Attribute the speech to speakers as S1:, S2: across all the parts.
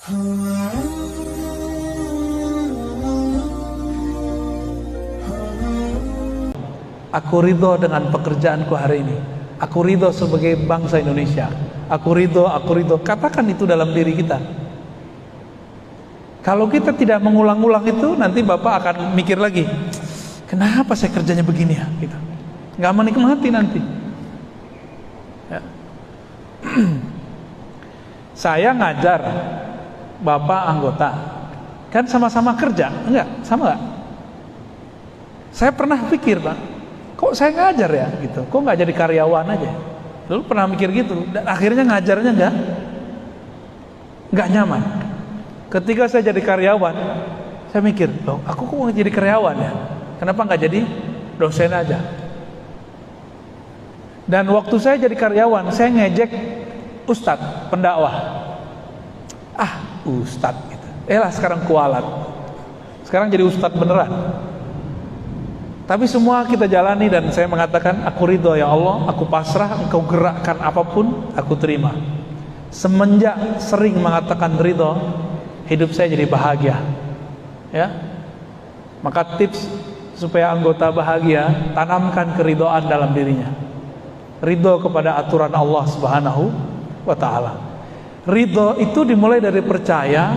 S1: Aku ridho dengan pekerjaanku hari ini. Aku ridho sebagai bangsa Indonesia. Aku ridho. Katakan itu dalam diri kita. Kalau kita tidak mengulang-ulang itu, nanti Bapak akan mikir lagi, kenapa saya kerjanya begini ya? Gitu. Nggak menikmati nanti. Ya. Saya ngajar, Bapak anggota, kan sama-sama kerja, enggak? Sama enggak? Saya pernah pikir, Pak, kok saya ngajar ya? Gitu. Kok nggak jadi karyawan aja? Lalu pernah mikir gitu, dan akhirnya ngajarnya nggak nyaman. Ketika saya jadi karyawan, saya mikir, loh, aku kok nggak jadi karyawan ya? Kenapa nggak jadi dosen aja? Dan waktu saya jadi karyawan, saya ngejek ustadz, pendakwah. Ustadz gitu. Sekarang kualat. Sekarang jadi ustadz beneran. Tapi semua kita jalani dan saya mengatakan, aku ridho ya Allah, aku pasrah, engkau gerakkan apapun, aku terima. Semenjak sering mengatakan ridho, hidup saya jadi bahagia. Ya. Maka tips supaya anggota bahagia, tanamkan keridhaan dalam dirinya. Ridho kepada aturan Allah Subhanahu wa ta'ala. Ridho itu dimulai dari percaya,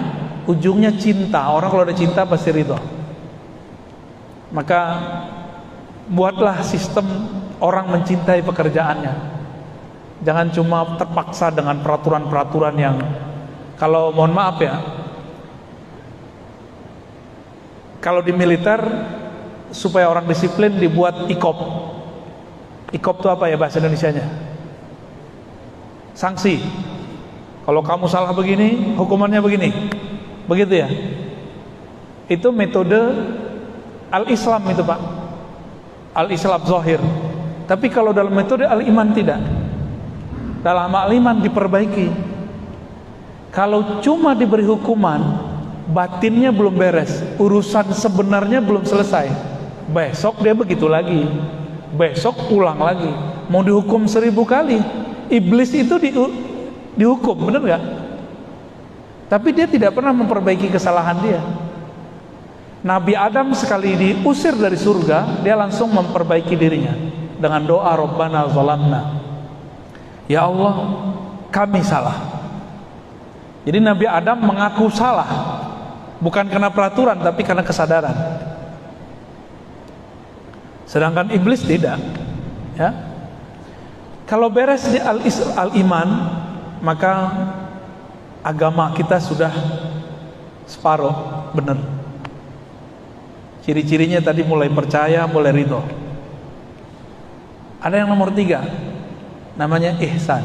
S1: ujungnya cinta. Orang kalau ada cinta pasti ridho. Maka buatlah sistem orang mencintai pekerjaannya. Jangan cuma terpaksa dengan peraturan-peraturan yang, kalau mohon maaf ya, kalau di militer supaya orang disiplin dibuat IKOP. IKOP itu apa ya bahasa Indonesianya? Sanksi. Kalau kamu salah begini, hukumannya begini. Begitu ya. Itu metode Al-Islam itu, Pak. Al-Islam zahir. Tapi kalau dalam metode Al-Iman tidak. Dalam Al-Iman diperbaiki. Kalau cuma diberi hukuman, batinnya belum beres, urusan sebenarnya belum selesai. Besok dia begitu lagi. Besok ulang lagi. Mau dihukum 1000 kali. Iblis itu dihukum, benar gak? Tapi dia tidak pernah memperbaiki kesalahan dia. Nabi Adam sekali diusir dari surga, dia langsung memperbaiki dirinya dengan doa Rabbana zalamna, ya Allah kami salah. Jadi Nabi Adam mengaku salah, bukan karena peraturan tapi karena kesadaran. Sedangkan iblis tidak. Ya. Kalau beres di al-iman, maka agama kita sudah separuh benar. Ciri-cirinya tadi mulai percaya, mulai ridho. Ada yang nomor 3, namanya ihsan.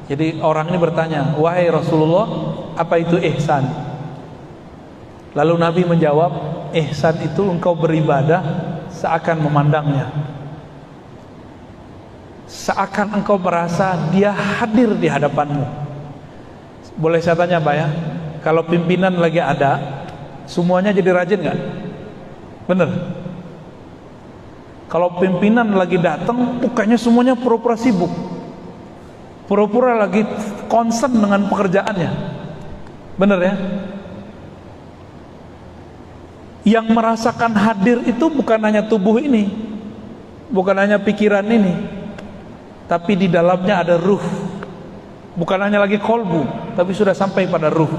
S1: Jadi orang ini bertanya, wahai Rasulullah, apa itu ihsan? Lalu Nabi menjawab, ihsan itu engkau beribadah seakan memandangnya, seakan engkau merasa dia hadir di hadapanmu. Boleh saya tanya Pak ya, kalau pimpinan lagi ada, semuanya jadi rajin gak? Bener. Kalau pimpinan lagi datang, bukannya semuanya pura-pura sibuk, pura-pura lagi concern dengan pekerjaannya. Bener ya? Yang merasakan hadir itu bukan hanya tubuh ini, bukan hanya pikiran ini, tapi di dalamnya ada ruh. Bukan hanya lagi kolbu, tapi sudah sampai pada ruh.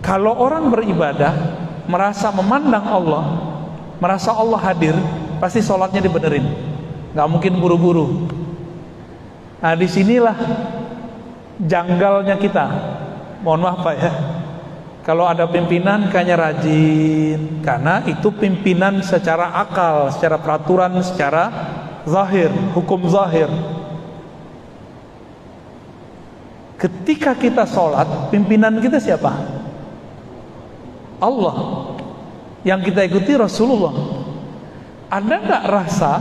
S1: Kalau orang beribadah merasa memandang Allah, merasa Allah hadir, pasti sholatnya dibenerin, nggak mungkin buru-buru. Nah disinilah janggalnya kita. Mohon maaf Pak ya, kalau ada pimpinan kayaknya rajin, karena itu pimpinan secara akal, secara peraturan, secara zahir, hukum zahir. Ketika kita sholat, pimpinan kita siapa? Allah. Yang kita ikuti Rasulullah. Ada gak rasa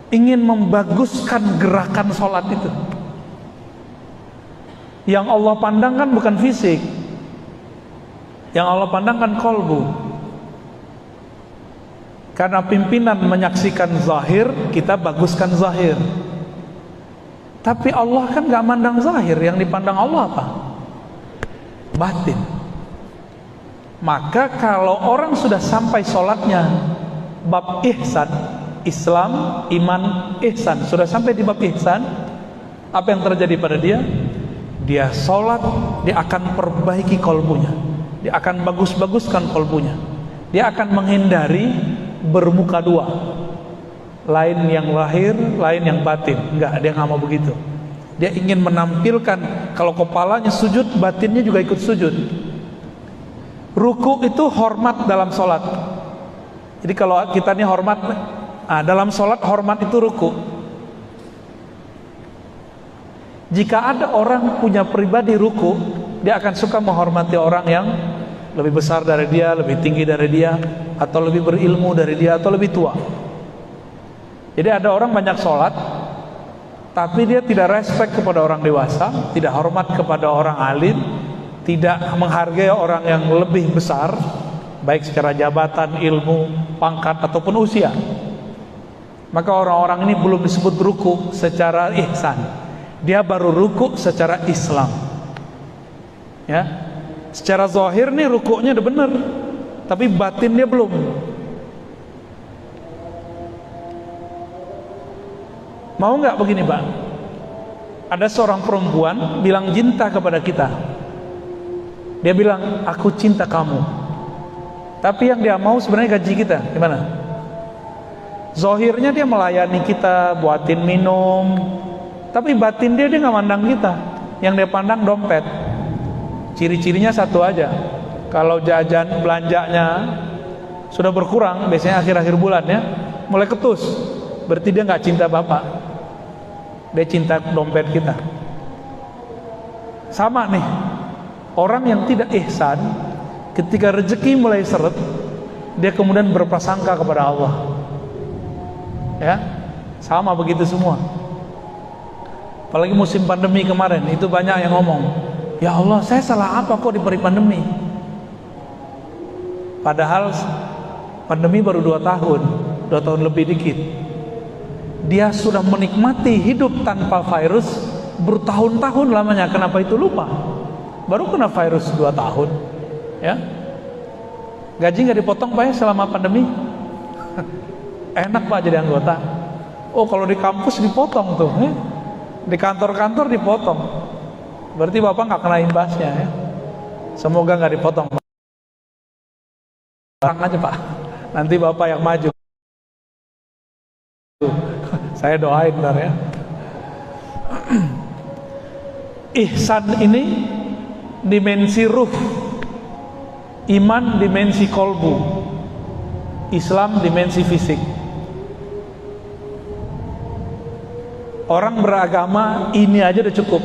S1: ingin membaguskan gerakan sholat itu? Yang Allah pandang kan bukan fisik, yang Allah pandang kan kolbu. Karena pimpinan menyaksikan zahir, kita baguskan zahir. Tapi Allah kan gak mandang zahir, yang dipandang Allah apa? Batin. Maka kalau orang sudah sampai sholatnya bab ihsan, Islam, iman, ihsan, sudah sampai di bab ihsan, apa yang terjadi pada dia? Dia sholat, dia akan perbaiki kolbunya, dia akan bagus-baguskan kolbunya, dia akan menghindari bermuka dua, lain yang lahir, lain yang batin. Enggak, dia nggak mau begitu. Dia ingin menampilkan kalau kepalanya sujud, batinnya juga ikut sujud. Ruku itu hormat dalam sholat. Jadi kalau kita ini hormat, dalam sholat hormat itu ruku. Jika ada orang punya pribadi ruku, dia akan suka menghormati orang yang lebih besar dari dia, lebih tinggi dari dia, atau lebih berilmu dari dia, atau lebih tua. Jadi ada orang banyak sholat, tapi dia tidak respect kepada orang dewasa, tidak hormat kepada orang alim, tidak menghargai orang yang lebih besar, baik secara jabatan, ilmu, pangkat, ataupun usia. Maka orang-orang ini belum disebut ruku secara ihsan. Dia baru ruku secara Islam. Ya, secara zahir nih rukuknya udah bener, tapi batin dia belum. Mau nggak begini, Pak? Ada seorang perempuan bilang cinta kepada kita. Dia bilang, aku cinta kamu. Tapi yang dia mau sebenarnya gaji kita. Gimana? Zahirnya dia melayani kita, buatin minum, tapi batin dia nggak mandang kita. Yang dia pandang dompet. Ciri-cirinya satu aja. Kalau jajan belanjanya sudah berkurang, biasanya akhir-akhir bulan ya, mulai ketus. Berarti dia nggak cinta Bapak. Dia cinta dompet kita. Sama nih, orang yang tidak ihsan, ketika rezeki mulai seret, dia kemudian berprasangka kepada Allah. Ya, sama begitu semua. Apalagi musim pandemi kemarin, itu banyak yang ngomong, ya Allah, saya salah apa kok diberi pandemi? Padahal pandemi baru 2 tahun, 2 tahun lebih dikit. Dia sudah menikmati hidup tanpa virus bertahun-tahun lamanya. Kenapa itu lupa? Baru kena virus 2 tahun. Ya, gaji nggak dipotong Pak ya selama pandemi? Enak Pak jadi anggota. Oh, kalau di kampus dipotong tuh, di kantor-kantor dipotong. Berarti Bapak nggak kena imbasnya ya. Semoga nggak dipotong. Tenang aja Pak, nanti Bapak yang maju. Saya doain ntar ya. Ihsan ini dimensi ruh, iman dimensi kolbu, Islam dimensi fisik. Orang beragama ini aja udah cukup.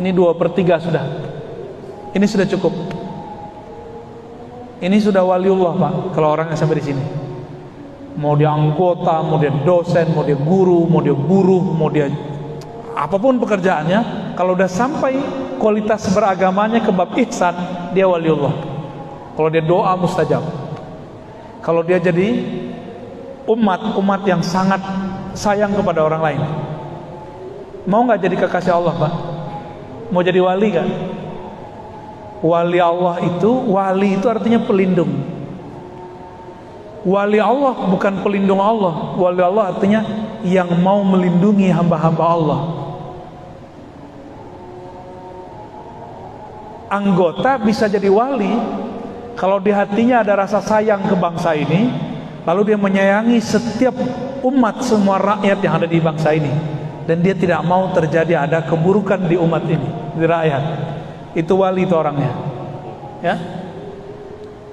S1: Ini 2/3 sudah. Ini sudah cukup. Ini sudah waliullah Pak. Kalau orang yang sampai di sini, mau dia anggota, mau dia dosen, mau dia guru, mau dia buruh, mau dia apapun pekerjaannya, kalau udah sampai kualitas beragamanya ke bab ihsan, dia waliullah. Kalau dia doa mustajab. Kalau dia jadi umat yang sangat sayang kepada orang lain. Mau nggak jadi kekasih Allah Pak? Mau jadi wali kan? Wali Allah itu, wali itu artinya pelindung. Wali Allah bukan pelindung Allah. Wali Allah artinya yang mau melindungi hamba-hamba Allah. Anggota bisa jadi wali kalau di hatinya ada rasa sayang ke bangsa ini, lalu dia menyayangi setiap umat, semua rakyat yang ada di bangsa ini, dan dia tidak mau terjadi ada keburukan di umat ini, di rakyat. Itu wali itu orangnya. Ya,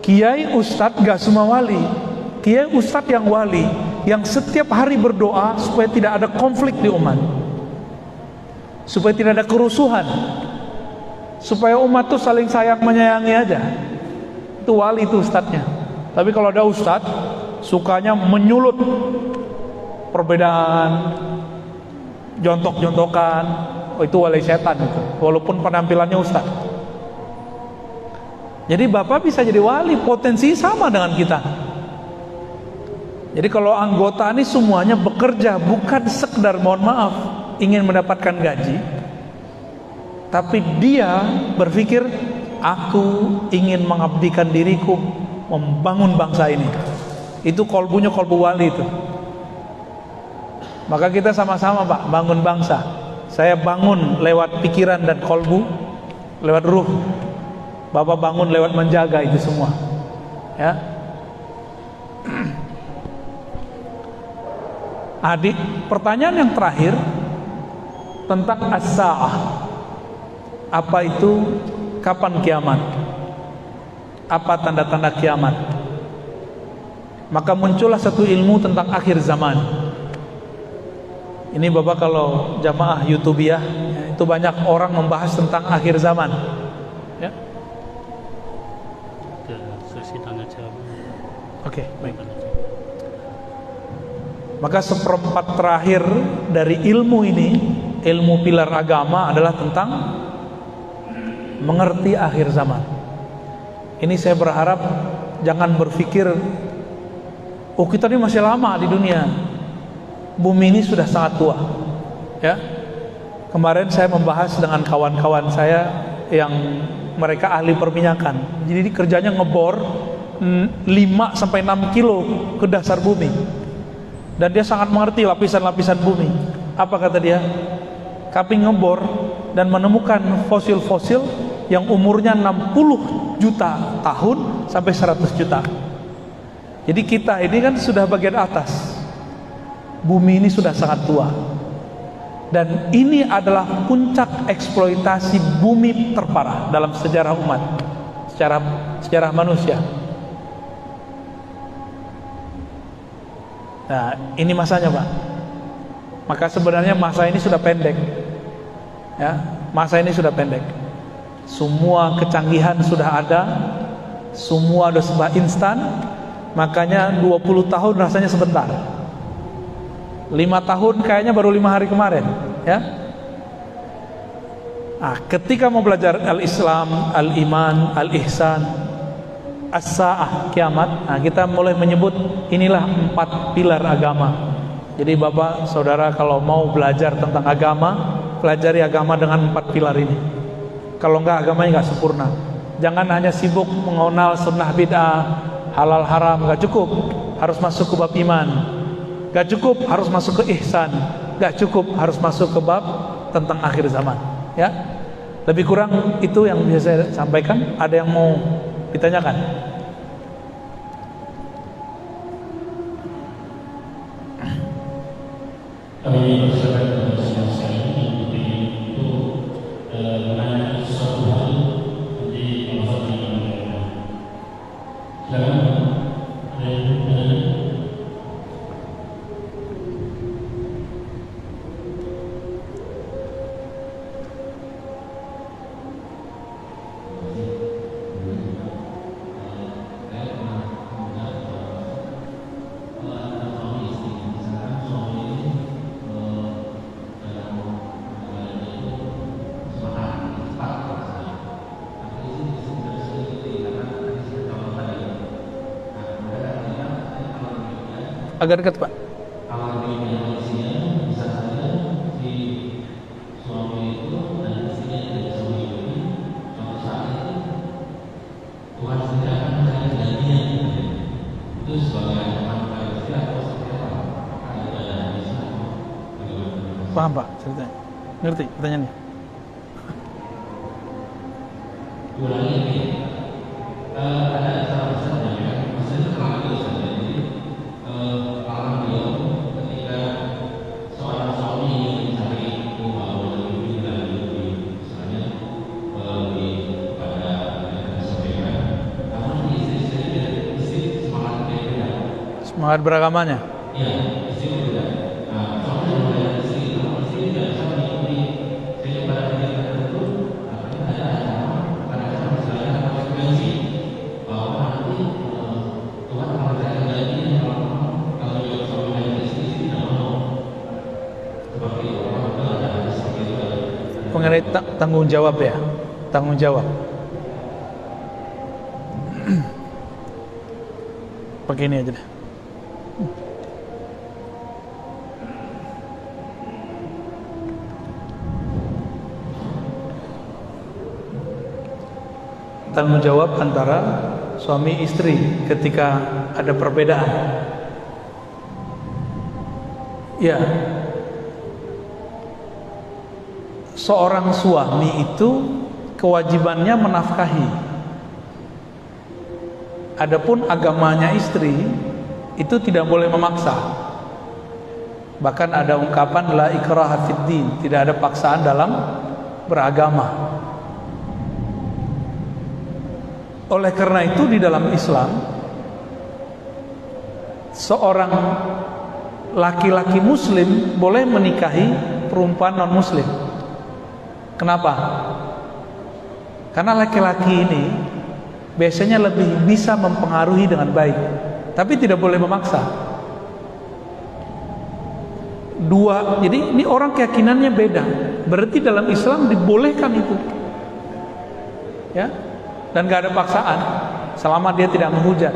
S1: kiai ustadz gak semua wali. Kiai ustadz yang wali, yang setiap hari berdoa supaya tidak ada konflik di umat, supaya tidak ada kerusuhan, supaya umat tuh saling sayang menyayangi aja. Itu wali itu ustadznya. Tapi kalau ada ustadz sukanya menyulut perbedaan, jontok-jontokan, oh itu wali setan itu, walaupun penampilannya ustadz. Jadi Bapak bisa jadi wali, potensi sama dengan kita. Jadi kalau anggota ini semuanya bekerja, bukan sekedar mohon maaf, ingin mendapatkan gaji, tapi dia berpikir, aku ingin mengabdikan diriku membangun bangsa ini. Itu kolbunya kolbu wali itu. Maka kita sama-sama Pak bangun bangsa. Saya bangun lewat pikiran dan kolbu, lewat ruh. Bapak bangun lewat menjaga itu semua. Ya. Adik, pertanyaan yang terakhir tentang as-sa'ah. Apa itu? Kapan kiamat? Apa tanda-tanda kiamat? Maka muncullah satu ilmu tentang akhir zaman. Ini Bapak kalau jamaah YouTubiah, itu banyak orang membahas tentang akhir zaman. Ya. Oke, baik. Maka seperempat terakhir dari ilmu ini, ilmu pilar agama adalah tentang mengerti akhir zaman. Ini saya berharap jangan berpikir, oh kita ini masih lama di dunia. Bumi ini sudah sangat tua. Ya. Kemarin saya membahas dengan kawan-kawan saya yang mereka ahli perminyakan. Jadi kerjanya ngebor 5 sampai 6 kilo ke dasar bumi. Dan dia sangat mengerti lapisan-lapisan bumi. Apa kata dia? Kami ngebor dan menemukan fosil-fosil yang umurnya 60 juta tahun sampai 100 juta. Jadi kita ini kan sudah bagian atas. Bumi ini sudah sangat tua. Dan ini adalah puncak eksploitasi bumi terparah dalam sejarah umat, sejarah manusia. Nah, ini masanya Pak. Maka sebenarnya masa ini sudah pendek. Ya, masa ini sudah pendek. Semua kecanggihan sudah ada, semua sudah serba instan. Makanya 20 tahun rasanya sebentar. 5 tahun kayaknya baru 5 hari kemarin, ya. Nah, ketika mau belajar al-Islam, al-iman, al-ihsan, as-sa'ah, kiamat, nah kita mulai menyebut inilah 4 pilar agama. Jadi Bapak, Saudara kalau mau belajar tentang agama, pelajari agama dengan 4 pilar ini. Kalau enggak, agamanya enggak sempurna. Jangan hanya sibuk mengenal sunnah bid'ah, halal haram, enggak cukup. Harus masuk ke bab iman. Enggak cukup, harus masuk ke ihsan. Enggak cukup, harus masuk ke bab tentang akhir zaman. Ya, lebih kurang itu yang bisa saya sampaikan. Ada yang mau ditanyakan?
S2: Kami bersahabat bersama sekali itu mengenai suatu hal di kawasan yang berbeda. Silakan ada yang bertanya.
S1: Agak dekat Pak.
S2: Kalau di Malaysia bisa saja si suami itu dan istrinya tidak bisa mengikuti suatu saat itu Tuhan sendiri akan mencari gantinya itu sebagai anak istri atau seperti apa? Ada di sana.
S1: Paham Pak ceritanya? Ngerti pertanyaannya?
S2: Ulangi ini ada salah satu yang maksudnya terlalu itu saja. Jadi pengalaman beliau ketika seorang suami ingin mencari bahwa lebih misalnya kepada mereka sampaikan, namun istri semangat berbeda.
S1: Semangat beragamanya.
S2: Iya, istri berbeda. Nah, suami berbeda istri, namun istri tidak bisa mengikuti sehingga pada kegiatan tertentu ada kadang-kadang misalnya konsekuensi bahwa nanti Tuhan akan memberikan ganti kalau juga suami dan istri tidak mau seperti itu. Orang itu ada seperti itu.
S1: Mengenai tanggung jawab ya, tanggung jawab. Pakai ini aja deh. tanggung jawab antara suami istri ketika ada perbedaan. Ya, seorang suami itu kewajibannya menafkahi. Adapun agamanya istri itu tidak boleh memaksa. Bahkan ada ungkapan la ikraha fid din, tidak ada paksaan dalam beragama. Oleh karena itu di dalam Islam seorang laki-laki muslim boleh menikahi perempuan non muslim. Kenapa? Karena laki-laki ini biasanya lebih bisa mempengaruhi dengan baik, tapi tidak boleh memaksa. Dua, jadi ini orang keyakinannya beda. Berarti dalam Islam dibolehkan itu, ya, dan gak ada paksaan selama dia tidak menghujat.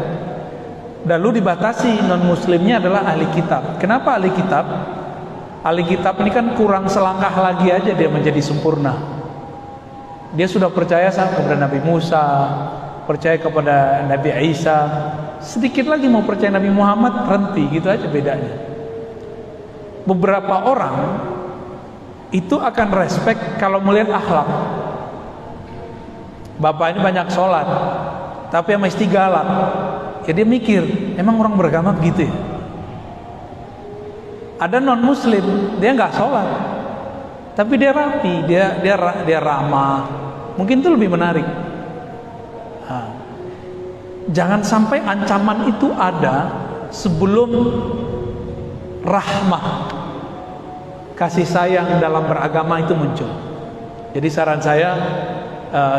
S1: Lalu dibatasi non muslimnya adalah ahli kitab. Kenapa ahli kitab? Ahli kitab ini kan kurang selangkah lagi aja dia menjadi sempurna. Dia sudah percaya kepada Nabi Musa, percaya kepada Nabi Isa, sedikit lagi mau percaya Nabi Muhammad, berhenti, gitu aja bedanya. Beberapa orang itu akan respect kalau melihat akhlak. Bapak ini banyak sholat, tapi sama istri galak. Ya dia mikir, emang orang beragama begitu ya? Ada non muslim, dia nggak sholat, tapi dia rapi, dia ramah. Mungkin itu lebih menarik. Nah, jangan sampai ancaman itu ada sebelum rahmah, kasih sayang dalam beragama itu muncul. Jadi saran saya,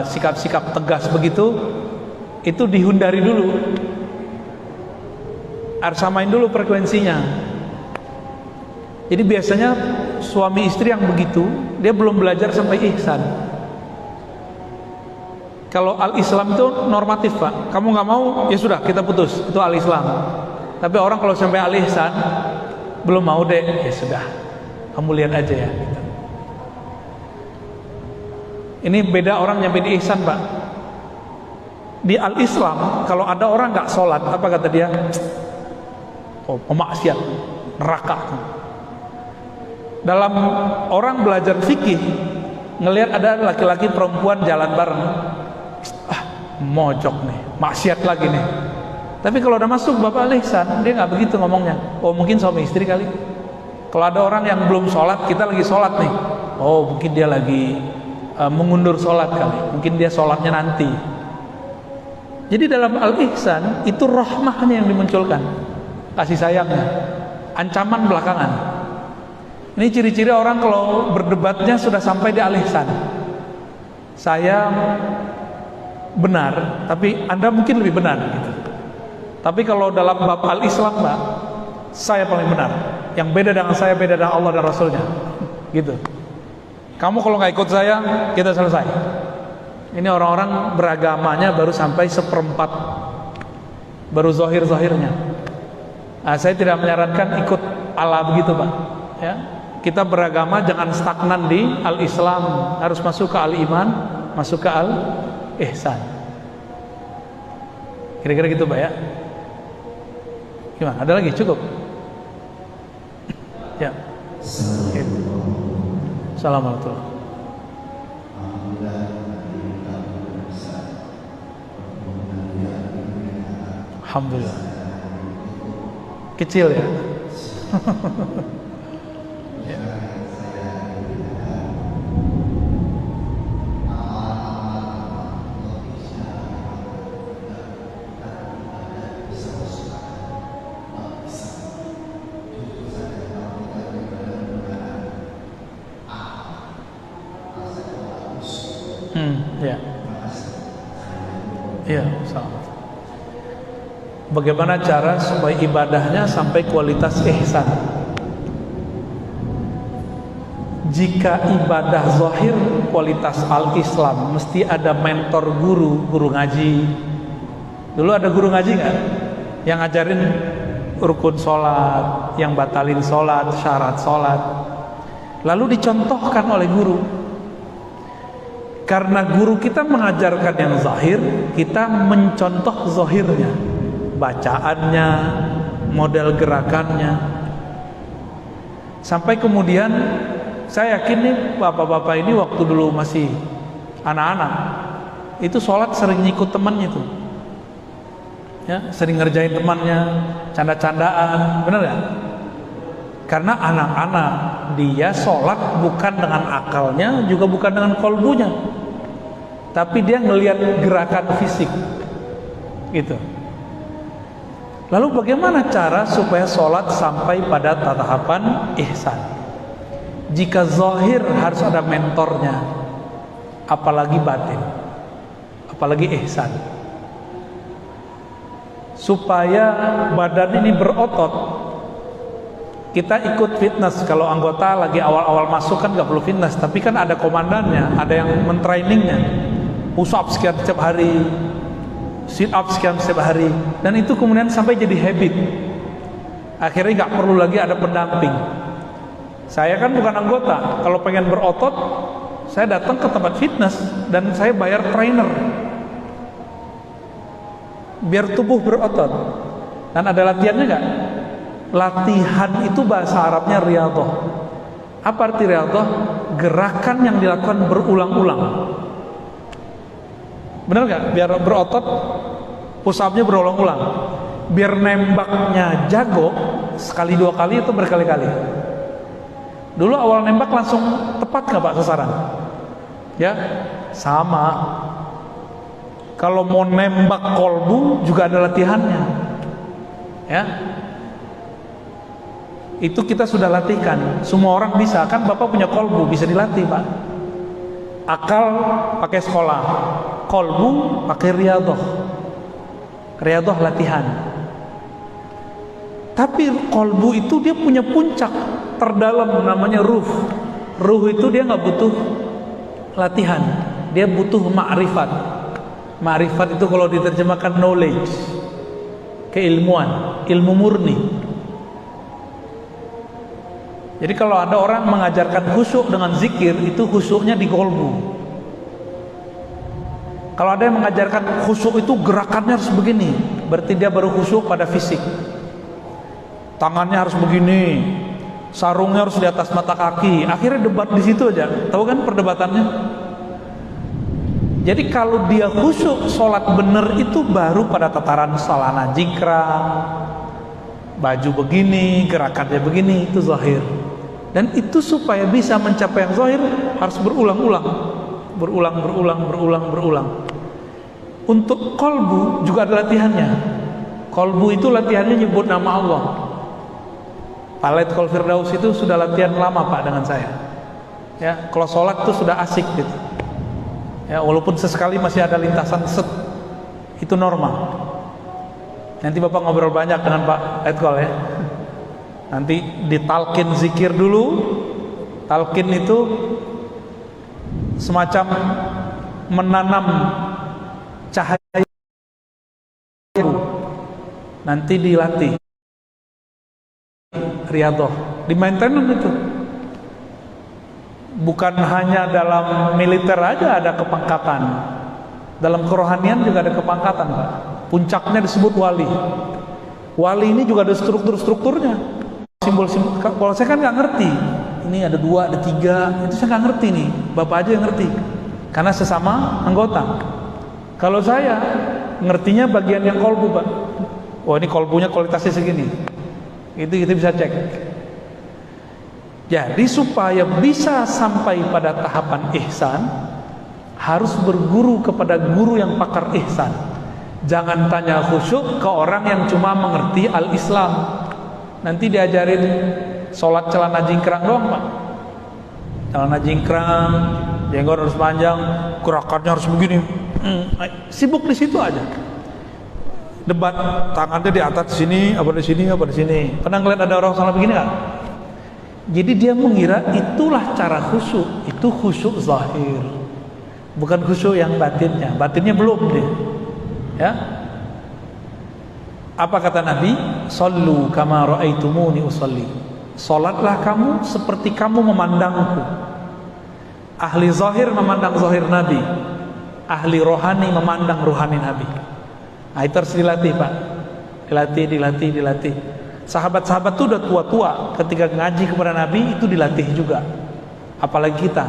S1: sikap-sikap tegas begitu itu dihindari dulu. Harus samain dulu frekuensinya. Jadi biasanya suami istri yang begitu, dia belum belajar sampai ihsan. Kalau al-Islam itu normatif, Pak. Kamu nggak mau, ya sudah, kita putus. Itu al-Islam. Tapi orang kalau sampai al-ihsan, belum mau deh, ya sudah, kamu lihat aja ya. Gitu. Ini beda orang nyampe di ihsan, Pak. Di al-Islam, kalau ada orang nggak sholat, apa kata dia? Oh, pemaksiat, neraka. Dalam orang belajar fikih, ngelihat ada laki-laki perempuan jalan bareng, mojok nih, maksiat lagi nih. Tapi kalau udah masuk bapak al-ihsan, dia nggak begitu ngomongnya. Oh mungkin suami istri kali. Kalau ada orang yang belum sholat, kita lagi sholat nih. Oh mungkin dia lagi mengundur sholat kali. Mungkin dia sholatnya nanti. Jadi dalam al-ihsan itu rahmahnya yang dimunculkan, kasih sayangnya. Ancaman belakangan. Ini ciri-ciri orang kalau berdebatnya sudah sampai di al-ihsan. Saya benar, tapi Anda mungkin lebih benar gitu. Tapi kalau dalam bab al-Islam, Pak, saya paling benar. Yang beda dengan saya beda dengan Allah dan Rasulnya. Gitu. Kamu kalau nggak ikut saya, kita selesai. Ini orang-orang beragamanya baru sampai seperempat, baru zahir-zahirnya. Nah, saya tidak menyarankan ikut ala begitu, Pak. Ya, kita beragama jangan stagnan di al-Islam, harus masuk ke al-iman, masuk ke al-ihsan. Kira-kira gitu, Pak ya. Gimana? Ada lagi? Cukup? Ya. Assalamualaikum. Alhamdulillah. Kecil ya. Ya. Iya, salah. Bagaimana cara supaya ibadahnya sampai kualitas ihsan? Jika ibadah zahir kualitas al-Islam, mesti ada mentor guru ngaji. Dulu ada guru ngaji nggak? Yang ngajarin rukun sholat, yang batalin sholat, syarat sholat. Lalu dicontohkan oleh guru. Karena guru kita mengajarkan yang zahir, kita mencontoh zahirnya, bacaannya, model gerakannya. Sampai kemudian saya yakin nih bapak-bapak ini waktu dulu masih anak-anak itu sholat sering ngikut temannya tuh, ya, sering ngerjain temannya, canda-candaan, bener ya? Karena anak-anak dia sholat bukan dengan akalnya, juga bukan dengan kolbunya, tapi dia ngelihat gerakan fisik gitu. Lalu bagaimana cara supaya sholat sampai pada tahapan ihsan? Jika zahir harus ada mentornya, apalagi batin, apalagi ihsan. Supaya badan ini berotot, kita ikut fitness. Kalau anggota lagi awal-awal masuk kan gak perlu fitness, tapi kan ada komandannya, ada yang mentrainingnya. Push up sekian setiap hari, sit up sekian setiap hari, dan itu kemudian sampai jadi habit. Akhirnya gak perlu lagi ada pendamping. Saya kan bukan anggota, kalau pengen berotot saya datang ke tempat fitness dan saya bayar trainer biar tubuh berotot. Dan ada latihannya gak? Latihan itu bahasa Arabnya riyadhah. Apa arti riyadhah? Gerakan yang dilakukan berulang-ulang. Benar gak? Biar berotot, push up-nya berulang-ulang. Biar nembaknya jago, sekali dua kali itu berkali-kali. Dulu awal nembak langsung tepat gak Pak sasaran? Ya, sama. Kalau mau nembak kolbu juga ada latihannya. Ya, itu kita sudah latihkan. Semua orang bisa, kan Bapak punya kolbu, bisa dilatih Pak. Akal pakai sekolah, kolbu pakai riyadhah. Riyadhah latihan. Tapi kolbu itu dia punya puncak terdalam namanya ruh. Ruh itu dia nggak butuh latihan, dia butuh ma'rifat. Ma'rifat itu kalau diterjemahkan knowledge, keilmuan, ilmu murni. Jadi kalau ada orang mengajarkan khusyuk dengan zikir, itu khusyuknya di kolbu. Kalau ada yang mengajarkan khusyuk itu gerakannya harus begini, berarti dia baru khusyuk pada fisik. Tangannya harus begini, sarungnya harus di atas mata kaki. Akhirnya debat di situ aja. Tahu kan perdebatannya? Jadi kalau dia khusyuk sholat bener itu baru pada tataran salana jingkrang, baju begini, gerakannya begini, itu zahir. Dan itu supaya bisa mencapai yang zahir harus berulang-ulang. Berulang. Untuk kolbu juga ada latihannya. Kolbu itu latihannya nyebut nama Allah. Palet Kol Firdaus itu sudah latihan lama Pak dengan saya. Ya, kalau sholat itu sudah asik gitu. Ya, walaupun sesekali masih ada lintasan set, itu normal. Nanti Bapak ngobrol banyak dengan Pak Etkol ya. Nanti ditalkin zikir dulu. Talkin itu semacam menanam cahaya. Nanti dilatih riyadhah, di maintenance itu. Bukan hanya dalam militer aja ada kepangkatan, dalam kerohanian juga ada kepangkatan Pak. Puncaknya disebut wali. Wali ini juga ada strukturnya, simbol-simbol. Kalau saya kan nggak ngerti, ini ada 2, ada 3, itu saya nggak ngerti nih. Bapak aja yang ngerti, karena sesama anggota. Kalau saya ngertinya bagian yang kolbu Pak. Wah, ini kolbunya kualitasnya segini, itu kita bisa cek. Jadi supaya bisa sampai pada tahapan ihsan, harus berguru kepada guru yang pakar ihsan. Jangan tanya khusyuk ke orang yang cuma mengerti al-Islam. Nanti diajarin sholat celana jingkrang doang Pak. Celana jingkrang, jenggot harus panjang, gerakannya harus begini. Sibuk di situ aja. Debat, tangannya di atas sini, apa di sini, apa di sini. Pernah ngeliat ada orang salah begini nggak? Jadi dia mengira itulah cara khusyuk. Itu khusyuk zahir, bukan khusyuk yang batinnya. Batinnya belum deh. Ya. Apa kata Nabi? Sallu kama ra'aitumuni usalli. Salatlah kamu seperti kamu memandangku. Ahli zahir memandang zahir Nabi, ahli rohani memandang rohani Nabi. Nah, itu harus dilatih Pak. Dilatih. Sahabat-sahabat itu udah tua-tua, ketika ngaji kepada Nabi itu dilatih juga. Apalagi kita.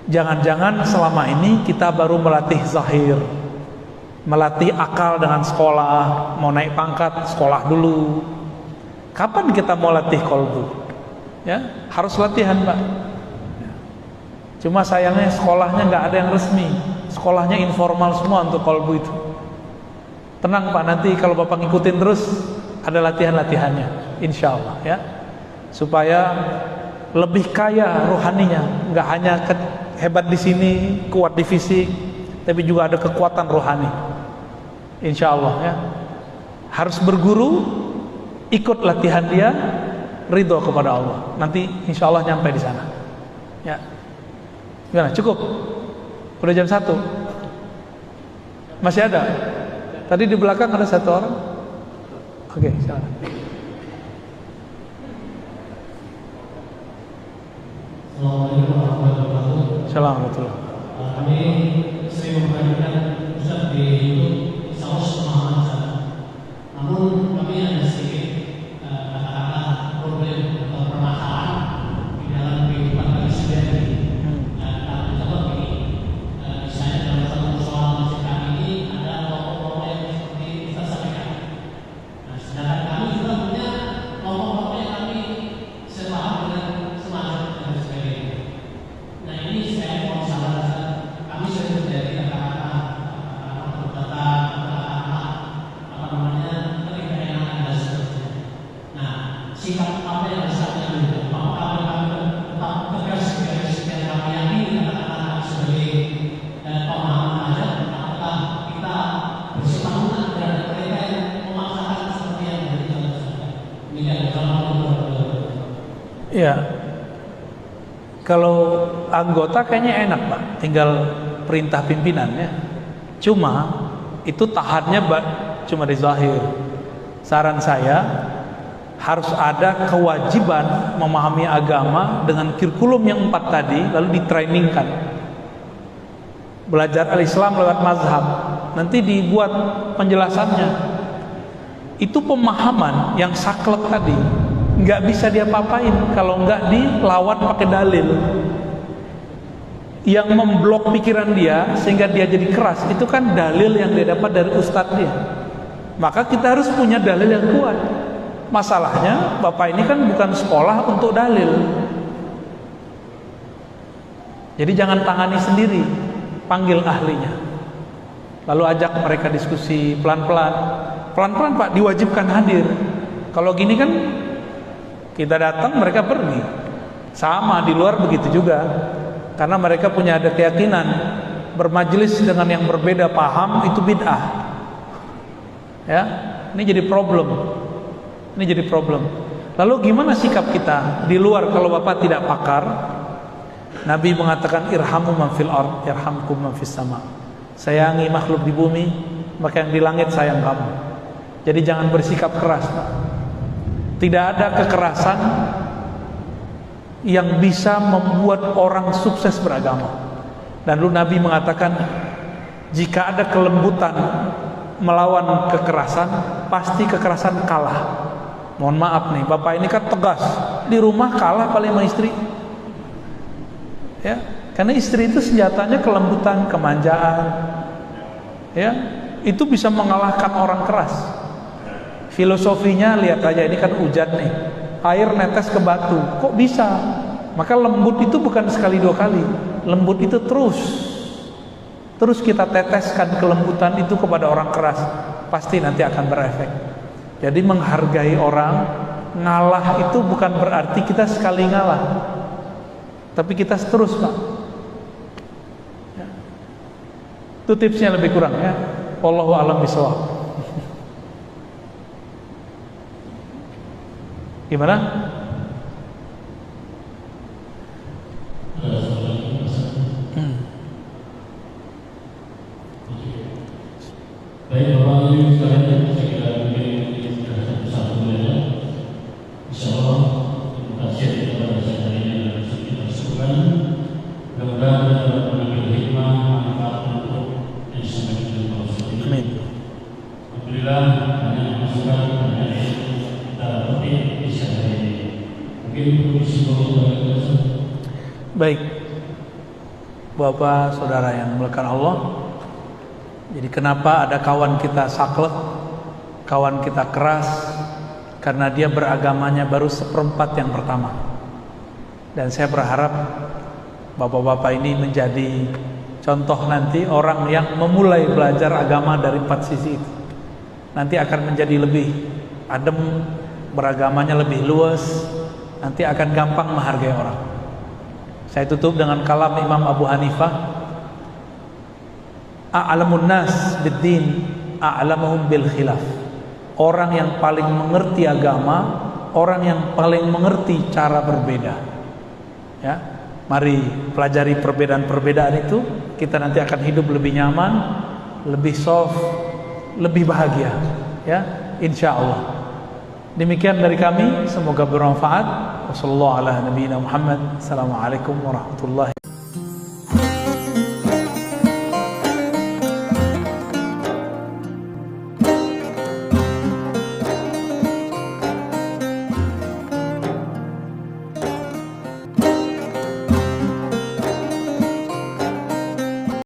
S1: Jangan-jangan selama ini kita baru melatih zahir, melatih akal dengan sekolah. Mau naik pangkat, sekolah dulu. Kapan kita mau latih kolbu? Ya, harus latihan Pak. Cuma sayangnya sekolahnya nggak ada yang resmi, sekolahnya informal semua untuk kolbu itu. Tenang Pak, nanti kalau Bapak ngikutin terus ada latihan-latihannya, insya Allah ya, supaya lebih kaya rohaninya, nggak hanya hebat di sini, kuat di fisik, tapi juga ada kekuatan rohani, insya Allah ya. Harus berguru, ikut latihan dia, ridho kepada Allah, nanti insya Allah nyampe di sana ya. Gimana? Cukup? Udah jam 1? Masih ada? Tadi di belakang ada satu orang. Oke, silakan.
S3: Assalamualaikum warahmatullahi wabarakatuh.
S1: Assalamualaikum.
S3: Kami sering memperhatikan Ustaz di YouTube saus pemahaman Ustaz. Namun kami ada sedikit katakanlah problem atau permasalahan di dalam kehidupan manusia ini. Misalnya dalam satu soal masjid kami ini ada kelompok-kelompok yang seperti Ustaz sampaikan. Nah, sedangkan kami juga punya kelompok-kelompok yang kami sepaham dengan semangat dan sebagainya. Nah, ini saya mau salah, kami sudah terjadi kata-kata apa namanya ketidaknyamanan dan seterusnya. Nah, sikap apa yang harus kami ambil? Apakah kami tetap tegas dan kami yakini kata-kata kami sebagai pemahaman aja, apakah kita bersifat lunak terhadap mereka yang memaksakan seperti yang dari contoh saja? Demikian. Assalamualaikum warahmatullahi wabarakatuh.
S1: Iya. Kalau anggota kayaknya enak Pak, tinggal perintah pimpinan ya. Cuma itu tahannya cuma di zahir. Saran saya harus ada kewajiban memahami agama dengan kurikulum yang 4 tadi, lalu ditrainingkan. Belajar al-Islam lewat mazhab, nanti dibuat penjelasannya. Itu pemahaman yang saklek tadi, nggak bisa dia papain kalau nggak dilawan pakai dalil yang memblok pikiran dia sehingga dia jadi keras. Itu kan dalil yang dia dapat dari ustadz dia. Maka kita harus punya dalil yang kuat. Masalahnya Bapak ini kan bukan sekolah untuk dalil, jadi jangan tangani sendiri, panggil ahlinya, lalu ajak mereka diskusi pelan-pelan Pak, diwajibkan hadir. Kalau gini kan kita datang, mereka pergi. Sama di luar begitu juga. Karena mereka punya ada keyakinan bermajelis dengan yang berbeda paham itu bid'ah. Ya, ini jadi problem. Lalu gimana sikap kita di luar kalau Bapak tidak pakar? Nabi mengatakan irhamu man fil ard yarhamkum man fis sama. Sayangi makhluk di bumi, maka yang di langit sayang kamu. Jadi jangan bersikap keras, Pak. Tidak ada kekerasan yang bisa membuat orang sukses beragama. Dan lalu Nabi mengatakan jika ada kelembutan melawan kekerasan, pasti kekerasan kalah. Mohon maaf nih, Bapak ini kan tegas, di rumah kalah paling sama istri. Ya, karena istri itu senjatanya kelembutan, kemanjaan. Ya, itu bisa mengalahkan orang keras. Filosofinya lihat aja, ini kan hujan nih, air netes ke batu, kok bisa? Maka lembut itu bukan sekali dua kali, lembut itu terus kita teteskan kelembutan itu kepada orang keras, pasti nanti akan berefek. Jadi menghargai orang, ngalah itu bukan berarti kita sekali ngalah, tapi kita terus, Pak. Ya. Itu tipsnya lebih kurang ya. Wallahu a'lam bishawab. Gimana?
S3: Baik, Bapak Ibu sekalian, saya kira mungkin satu-satu saja. Insyaallah kajian kita pada saat hari ini adalah sedikit masukan
S1: Baik, Bapak Saudara yang dimuliakan Allah. Jadi kenapa ada kawan kita saklek, kawan kita keras? Karena dia beragamanya baru seperempat yang pertama. Dan saya berharap bapak-bapak ini menjadi contoh nanti orang yang memulai belajar agama dari 4 sisi itu. Nanti akan menjadi lebih adem, beragamanya lebih luas, nanti akan gampang menghargai orang. Saya tutup dengan kalam Imam Abu Hanifah, a'lamun nas biddin a'lamuhum bil khilaf. Orang yang paling mengerti agama, orang yang paling mengerti cara berbeda. Ya, mari pelajari perbedaan-perbedaan itu, kita nanti akan hidup lebih nyaman, lebih soft, lebih bahagia. Ya, insya Allah. Demikian dari kami, semoga bermanfaat. Wassalamualaikum warahmatullahi wabarakatuh. Assalamualaikum warahmatullahi wabarakatuh.